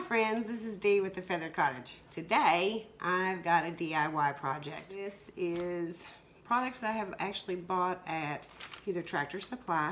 friends, this is Dee with the Feather Cottage. Today I've got a DIY project. This is products that I have actually bought at either Tractor Supply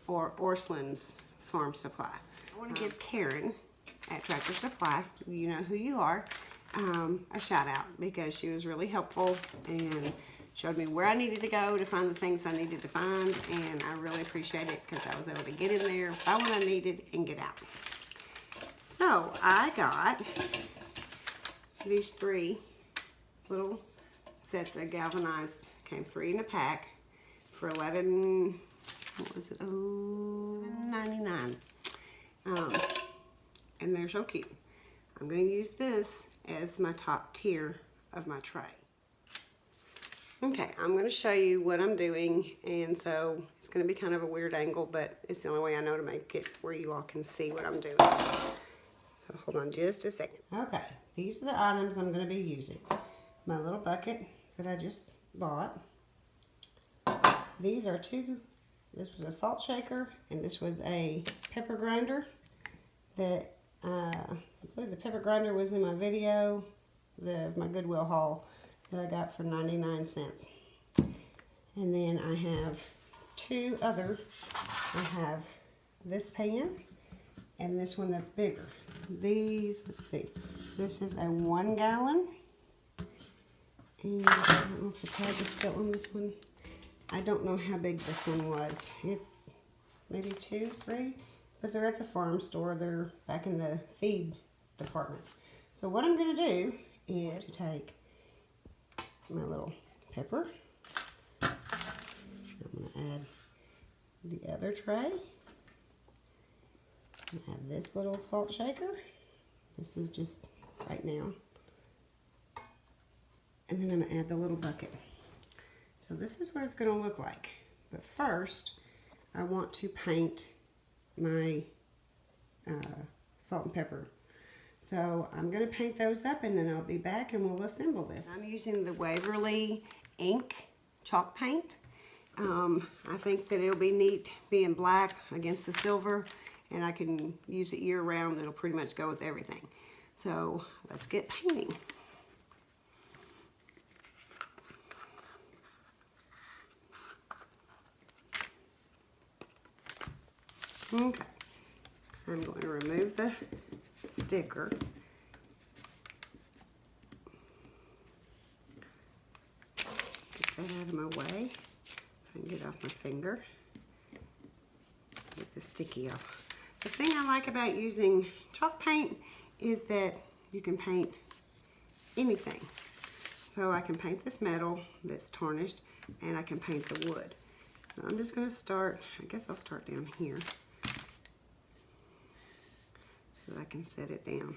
or Orsling's Farm Supply. I want to give Karen at Tractor Supply, you know who you are, a shout out because she was really helpful and showed me where I needed to go to find the things I needed to find, and I really appreciate it because I was able to get in there, find what I needed, and get out. So I got these 3 little sets of galvanized, came 3 in a pack for $11, what was it, $11.99. And they're so cute. I'm going to use this as my top tier of my tray. Okay, I'm going to show you what I'm doing, and so it's going to be kind of a weird angle, but it's the only way I know to make it where you all can see what I'm doing. So hold on just a second. Okay, these are the items I'm going to be using. My little bucket that I just bought. These are 2, this was a salt shaker, and this was a pepper grinder. That I believe the pepper grinder was in my video, my Goodwill haul that I got for 99 cents. And then I have 2 other. I have this pan and this one that's bigger. These, let's see, this is a 1 gallon. And I don't know if the tag is still on this one. I don't know how big this one was. It's maybe 2, 3. But they're at the farm store. They're back in the feed department. So what I'm going to do is to take my little pepper. I'm going to add the other tray. Add this little salt shaker. This is just right now. And then I'm going to add the little bucket. So this is what it's going to look like. But first, I want to paint my salt and pepper. So I'm going to paint those up, and then I'll be back and we'll assemble this. I'm using the Waverly ink chalk paint. I think that it'll be neat being black against the silver, and I can use it year round. It'll pretty much go with everything. So let's get painting. Okay, I'm going to remove the sticker. Get that out of my way. I can get off my finger. Get the sticky off. The thing I like about using chalk paint is that you can paint anything. So I can paint this metal that's tarnished, and I can paint the wood. So I'm just going to start, I guess I'll start down here, so that I can set it down.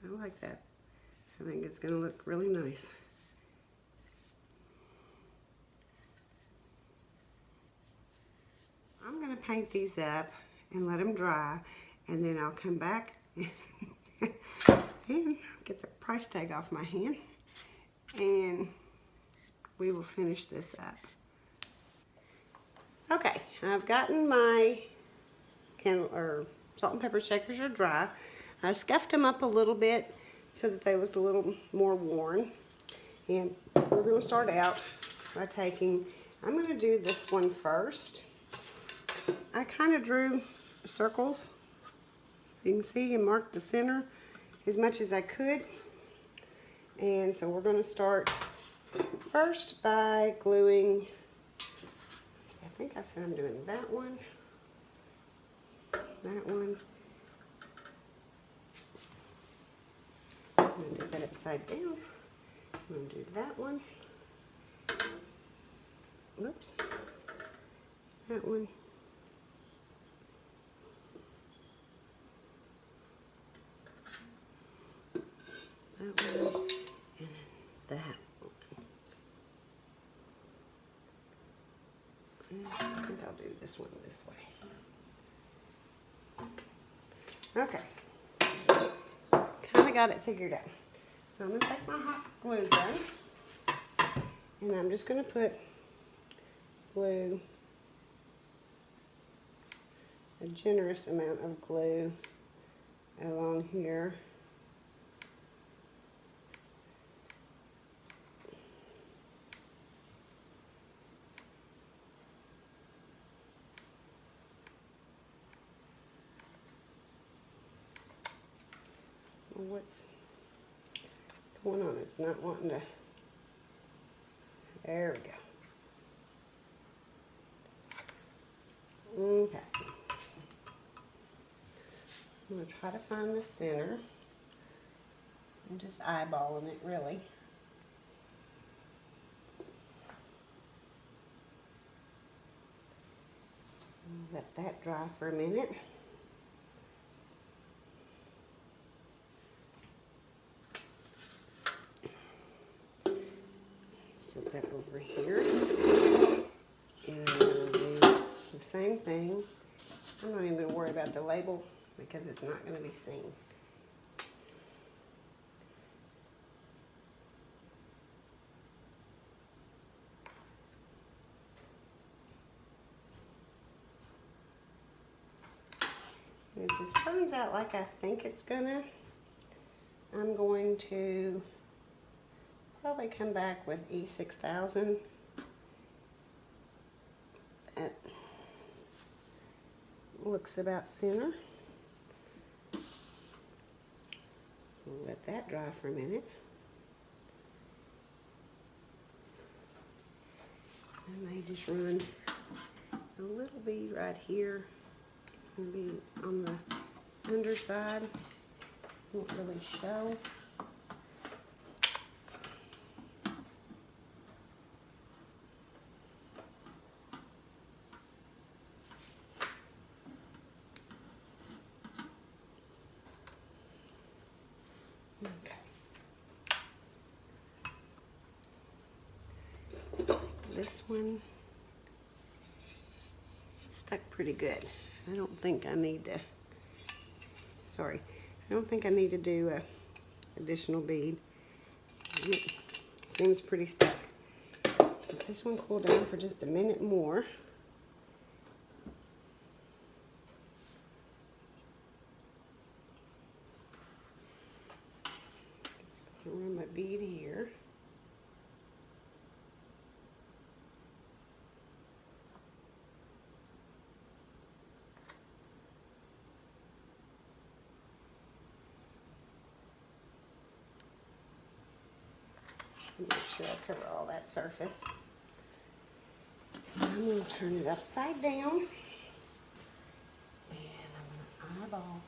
I like that. I think it's going to look really nice. I'm going to paint these up and let them dry, and then I'll come back and get the price tag off my hand, and we will finish this up. Okay, I've gotten my salt and pepper shakers are dry. I scuffed them up a little bit so that they looked a little more worn. And we're going to start out by I'm going to do this one first. I kind of drew circles. You can see and marked the center as much as I could. And so we're going to start first by gluing, I think I said I'm doing that one, that one. I'm going to do that upside down. I'm going to do that one. Whoops. That one. That one. And then that one. I think I'll do this one this way. Okay. Kind of got it figured out. So I'm going to take my hot glue gun, and I'm just going to put glue, a generous amount of glue along here. What's going on? It's not wanting to. There we go. Okay. I'm going to try to find the center. I'm just eyeballing it, really. Let that dry for a minute. Set that over here. And I'm going to do the same thing. I'm not even going to worry about the label because it's not going to be seen. If this turns out like I think it's gonna, I'm going to probably come back with E6000. That looks about center. We'll let that dry for a minute. I may just run a little bead right here. It's going to be on the underside. Won't really show. Okay. This one stuck pretty good. I don't think I need to, sorry, I don't think I need to do a additional bead. It seems pretty stuck. Let this one cool down for just a minute more. I'll run my bead here. Make sure I cover all that surface. I'm going to turn it upside down. And I'm going to eyeball.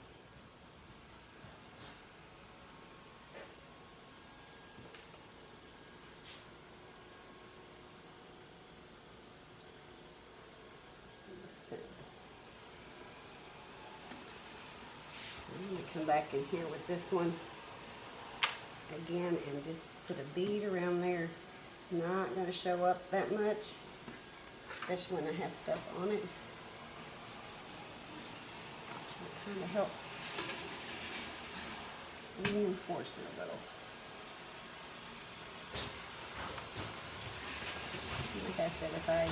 I'm going to come back in here with this one again and just put a bead around there. It's not going to show up that much, especially when I have stuff on it. It'll kind of help reinforce it a little. Like I said, if I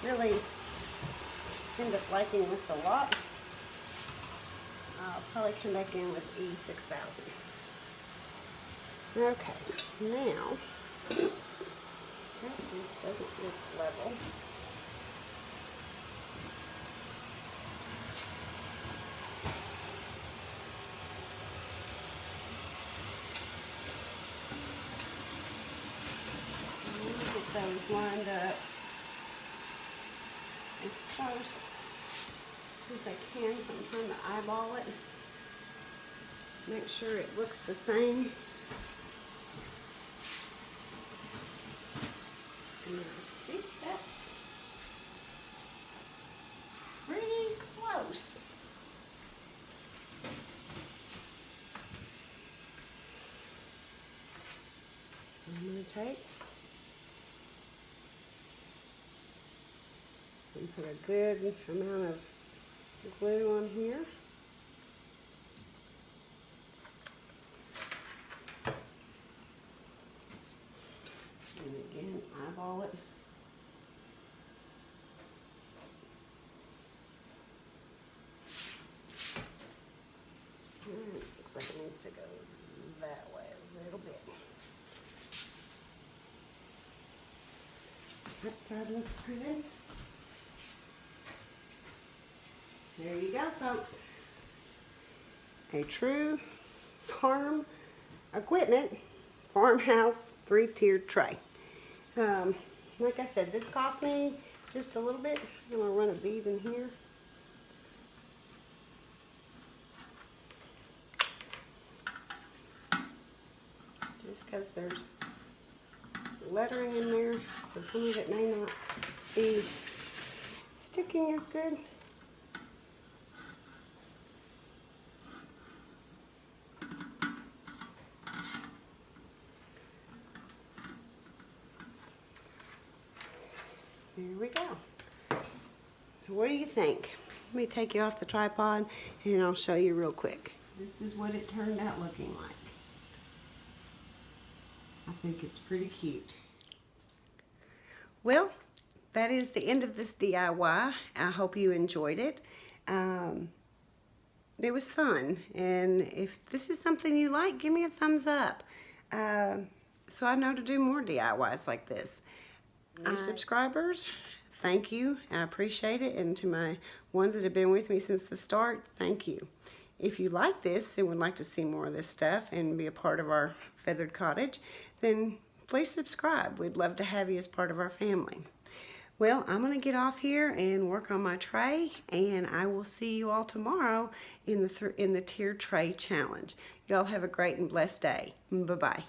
really end up liking this a lot, I'll probably come back in with E6000. Okay, now, that just doesn't look level. I'm going to get those lined up as close as I can, so I'm trying to eyeball it. Make sure it looks the same. And I think that's pretty close. I'm going to take And put a good amount of glue on here. And again, eyeball it. Looks like it needs to go that way a little bit. That side looks good. There you go, folks. A true farm equipment farmhouse 3-tiered tray. Like I said, this cost me just a little bit. I'm going to run a bead in here. Just because there's lettering in there, so some of it may not be sticking as good. There we go. So what do you think? Let me take you off the tripod and I'll show you real quick. This is what it turned out looking like. I think it's pretty cute. Well, that is the end of this DIY. I hope you enjoyed it. It was fun, and if this is something you like, give me a thumbs up so I know to do more DIYs like this. New subscribers, thank you. I appreciate it, and to my ones that have been with me since the start, thank you. If you like this and would like to see more of this stuff and be a part of our feathered cottage, then please subscribe. We'd love to have you as part of our family. Well, I'm going to get off here and work on my tray, and I will see you all tomorrow in the tiered tray challenge. Y'all have a great and blessed day. Bye-bye.